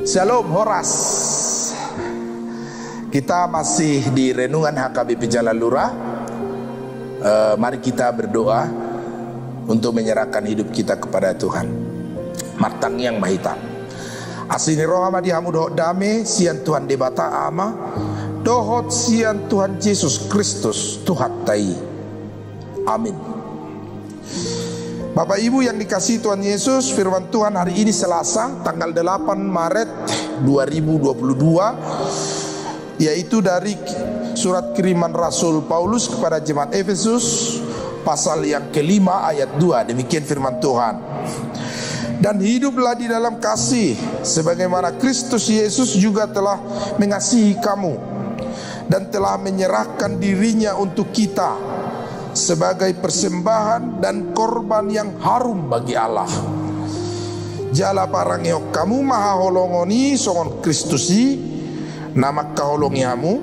Shalom Horas. Kita masih di renungan HKBP Jalan Lurah. Mari kita berdoa untuk menyerahkan hidup kita kepada Tuhan. Martang yang mahita. Asini roh ama dihamu dohot dame sian Tuhan debata ama dohot sian Tuhan Yesus Kristus Tuhan tai. Amin. Bapak Ibu yang dikasihi Tuhan Yesus, firman Tuhan hari ini Selasa tanggal 8 Maret 2022, yaitu dari surat kiriman Rasul Paulus kepada jemaat Efesus pasal yang kelima ayat 2. Demikian firman Tuhan. Dan hiduplah di dalam kasih sebagaimana Kristus Yesus juga telah mengasihi kamu dan telah menyerahkan dirinya untuk kita sebagai persembahan dan korban yang harum bagi Allah. Jala parangyo kamu maha holongoni songon Kristusi nama kaholongiamu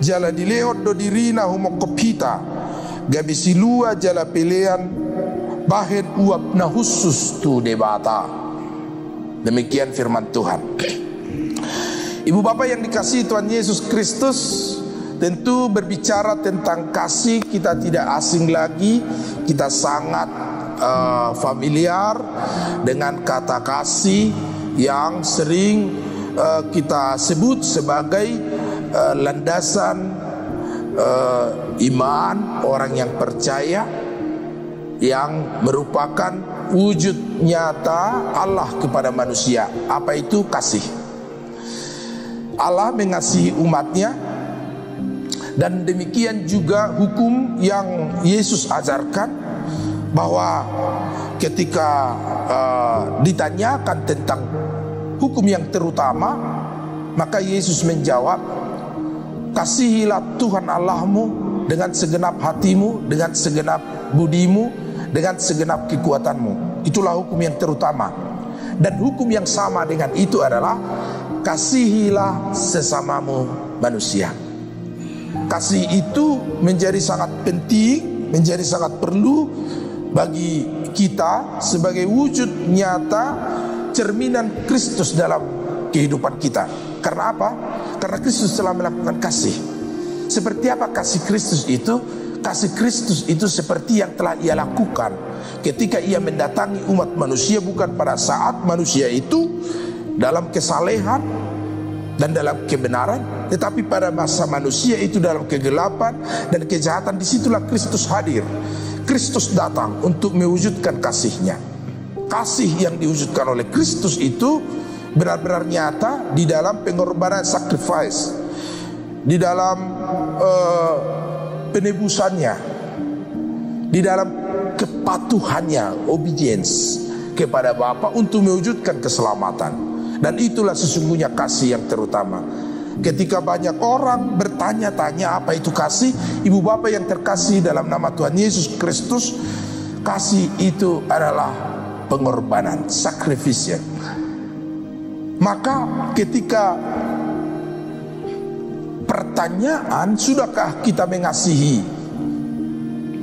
jala dilehot do dirina humokopita gabisilua jala pelean bahen uap na khusus tu debata. Demikian firman Tuhan. Ibu bapak yang dikasihi Tuhan Yesus Kristus, tentu berbicara tentang kasih kita tidak asing lagi. Kita sangat familiar dengan kata kasih yang sering kita sebut sebagai landasan iman orang yang percaya, yang merupakan wujud nyata Allah kepada manusia. Apa itu kasih? Allah mengasihi umatnya, dan demikian juga hukum yang Yesus ajarkan, bahwa ketika ditanyakan tentang hukum yang terutama, maka Yesus menjawab, kasihilah Tuhan Allahmu dengan segenap hatimu, dengan segenap budimu, dengan segenap kekuatanmu. Itulah hukum yang terutama. Dan hukum yang sama dengan itu adalah kasihilah sesamamu manusia. Kasih itu menjadi sangat penting, menjadi sangat perlu bagi kita sebagai wujud nyata cerminan Kristus dalam kehidupan kita. Karena apa? Karena Kristus telah melakukan kasih. Seperti apa kasih Kristus itu? Kasih Kristus itu seperti yang telah Ia lakukan ketika Ia mendatangi umat manusia, bukan pada saat manusia itu dalam kesalehan dan dalam kebenaran, tetapi pada masa manusia itu dalam kegelapan dan kejahatan. Disitulah Kristus hadir. Kristus datang untuk mewujudkan kasih-Nya. Kasih yang diwujudkan oleh Kristus itu benar-benar nyata di dalam pengorbanan, sacrifice, di dalam penebusannya, di dalam kepatuhannya, obedience kepada Bapa untuk mewujudkan keselamatan. Dan itulah sesungguhnya kasih yang terutama. Ketika banyak orang bertanya-tanya apa itu kasih, ibu bapak yang terkasih dalam nama Tuhan Yesus Kristus, kasih itu adalah pengorbanan, sacrifice. Maka ketika pertanyaan, sudahkah kita mengasihi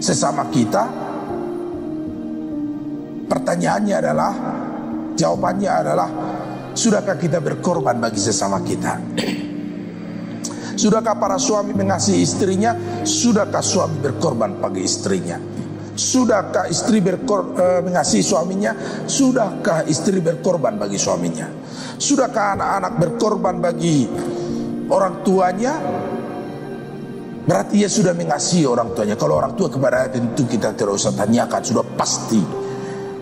sesama kita? Pertanyaannya adalah, jawabannya adalah, sudahkah kita berkorban bagi sesama kita? Sudahkah para suami mengasihi istrinya? Sudahkah suami berkorban bagi istrinya? Sudahkah istri mengasihi suaminya? Sudahkah istri berkorban bagi suaminya? Sudahkah anak-anak berkorban bagi orang tuanya? Berarti ia sudah mengasihi orang tuanya. Kalau orang tua kepada tentu kita tidak usah tanyakan, sudah pasti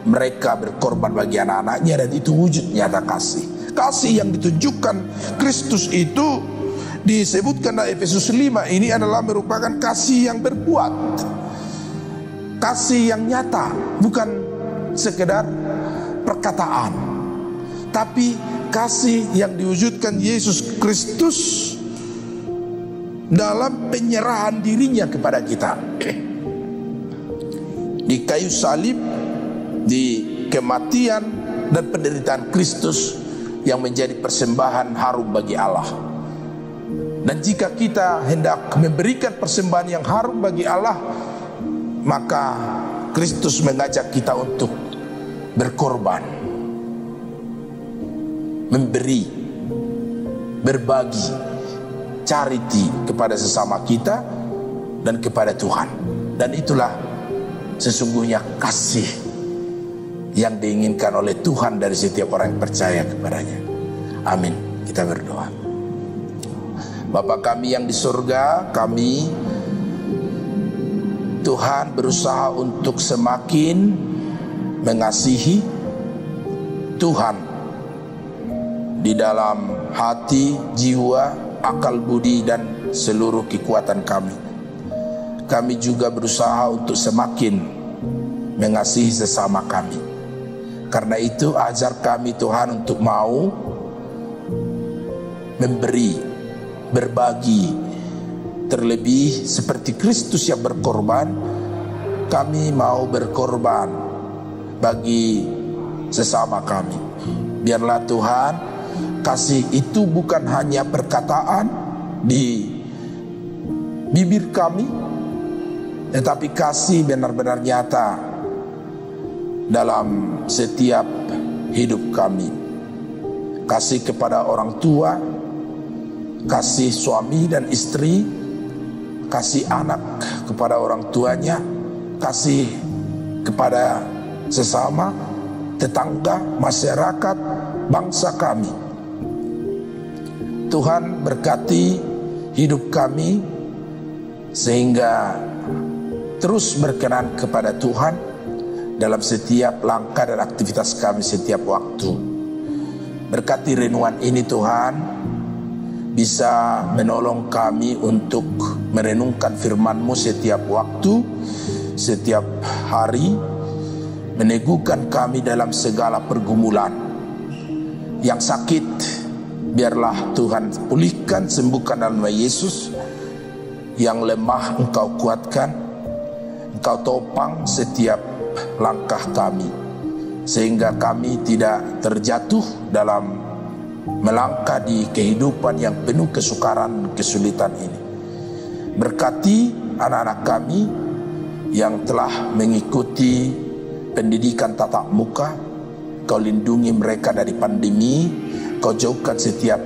mereka berkorban bagi anak-anaknya, dan itu wujud nyata kasih. Kasih yang ditunjukkan Kristus itu disebutkan dalam Efesus 5 ini adalah merupakan kasih yang berbuat, kasih yang nyata, bukan sekedar perkataan, tapi kasih yang diwujudkan Yesus Kristus dalam penyerahan dirinya kepada kita di kayu salib, di kematian dan penderitaan Kristus yang menjadi persembahan harum bagi Allah. Dan jika kita hendak memberikan persembahan yang harum bagi Allah, maka Kristus mengajak kita untuk berkorban, memberi, berbagi, charity kepada sesama kita dan kepada Tuhan. Dan itulah sesungguhnya kasih yang diinginkan oleh Tuhan dari setiap orang yang percaya kepadanya. Amin. Kita berdoa. Bapa kami yang di surga, kami Tuhan berusaha untuk semakin mengasihi Tuhan di dalam hati, jiwa, akal budi dan seluruh kekuatan kami. Kami juga berusaha untuk semakin mengasihi sesama kami. Karena itu ajar kami Tuhan untuk mau memberi, berbagi, terlebih seperti Kristus yang berkorban, kami mau berkorban bagi sesama kami. Biarlah Tuhan, kasih itu bukan hanya perkataan di bibir kami, tetapi kasih benar-benar nyata dalam setiap hidup kami. Kasih kepada orang tua, kasih suami dan istri, kasih anak kepada orang tuanya, kasih kepada sesama, tetangga, masyarakat, bangsa kami. Tuhan berkati hidup kami sehingga terus berkenan kepada Tuhan dalam setiap langkah dan aktivitas kami setiap waktu. Berkati renungan ini Tuhan, bisa menolong kami untuk merenungkan firman-Mu setiap waktu, setiap hari, meneguhkan kami dalam segala pergumulan. Yang sakit, biarlah Tuhan pulihkan, sembuhkan dalam nama Yesus. Yang lemah Engkau kuatkan, Engkau topang setiap langkah kami, sehingga kami tidak terjatuh dalam melangkah di kehidupan yang penuh kesukaran, kesulitan ini. Berkati anak-anak kami yang telah mengikuti pendidikan tatap muka. Kau lindungi mereka dari pandemi, Kau jauhkan setiap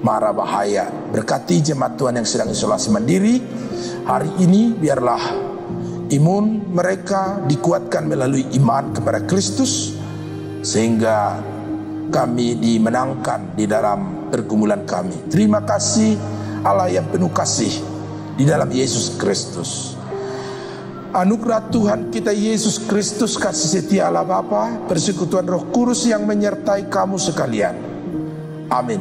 mara bahaya. Berkati jemaat Tuhan yang sedang isolasi mandiri hari ini, biarlah imun mereka dikuatkan melalui iman kepada Kristus, sehingga kami dimenangkan di dalam pergumulan kami. Terima kasih Allah yang penuh kasih di dalam Yesus Kristus. Anugerah Tuhan kita Yesus Kristus, kasih setia Allah Bapa, persekutuan Roh Kudus yang menyertai kamu sekalian. Amin.